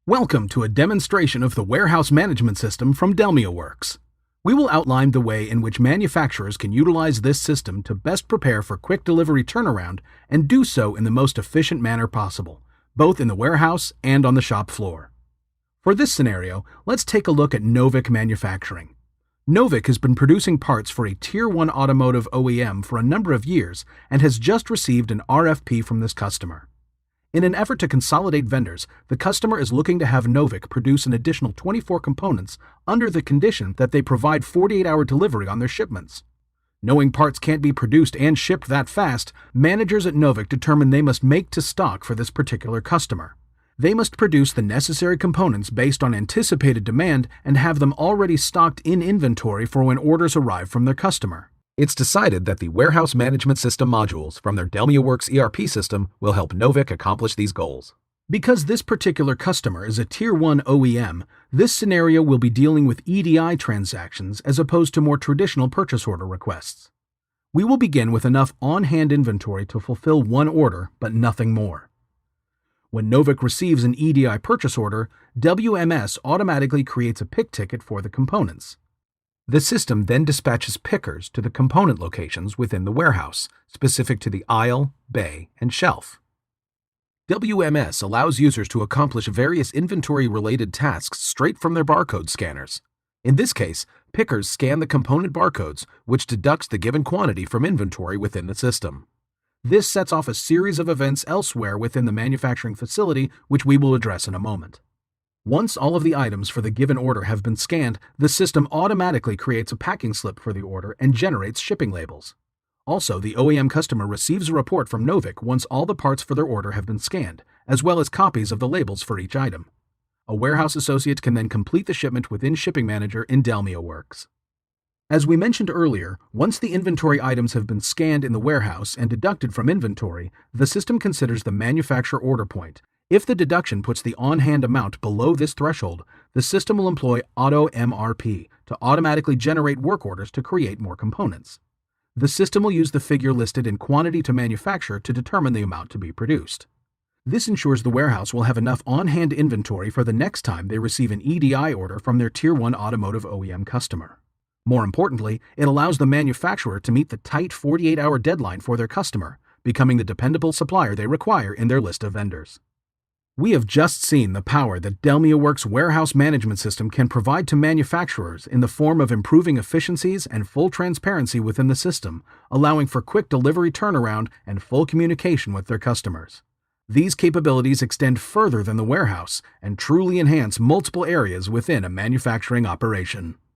Welcome to a demonstration of the warehouse management system from DelmiaWorks. We will outline the way in which manufacturers can utilize this system to best prepare for quick delivery turnaround and do so in the most efficient manner possible, both in the warehouse and on the shop floor. For this scenario, let's take a look at Novik Manufacturing. Novik has been producing parts for a Tier 1 automotive OEM for a number of years and has just received an RFP from this customer. In an effort to consolidate vendors, the customer is looking to have Novik produce an additional 24 components under the condition that they provide 48-hour delivery on their shipments. Knowing parts can't be produced and shipped that fast, managers at Novik determine they must make to stock for this particular customer. They must produce the necessary components based on anticipated demand and have them already stocked in inventory for when orders arrive from their customer. It's decided that the warehouse management system modules from their DelmiaWorks ERP system will help Novik accomplish these goals. Because this particular customer is a Tier 1 OEM, this scenario will be dealing with EDI transactions as opposed to more traditional purchase order requests. We will begin with enough on-hand inventory to fulfill one order, but nothing more. When Novik receives an EDI purchase order, WMS automatically creates a pick ticket for the components. The system then dispatches pickers to the component locations within the warehouse, specific to the aisle, bay, and shelf. WMS allows users to accomplish various inventory-related tasks straight from their barcode scanners. In this case, pickers scan the component barcodes, which deducts the given quantity from inventory within the system. This sets off a series of events elsewhere within the manufacturing facility, which we will address in a moment. Once all of the items for the given order have been scanned, the system automatically creates a packing slip for the order and generates shipping labels. Also, the OEM customer receives a report from Novik once all the parts for their order have been scanned, as well as copies of the labels for each item. A warehouse associate can then complete the shipment within Shipping Manager in DelmiaWorks. As we mentioned earlier, once the inventory items have been scanned in the warehouse and deducted from inventory, the system considers the manufacturer order point. If the deduction puts the on-hand amount below this threshold, the system will employ Auto MRP to automatically generate work orders to create more components. The system will use the figure listed in quantity to manufacture to determine the amount to be produced. This ensures the warehouse will have enough on-hand inventory for the next time they receive an EDI order from their Tier 1 automotive OEM customer. More importantly, it allows the manufacturer to meet the tight 48-hour deadline for their customer, becoming the dependable supplier they require in their list of vendors. We have just seen the power that DelmiaWorks' warehouse management system can provide to manufacturers in the form of improving efficiencies and full transparency within the system, allowing for quick delivery turnaround and full communication with their customers. These capabilities extend further than the warehouse and truly enhance multiple areas within a manufacturing operation.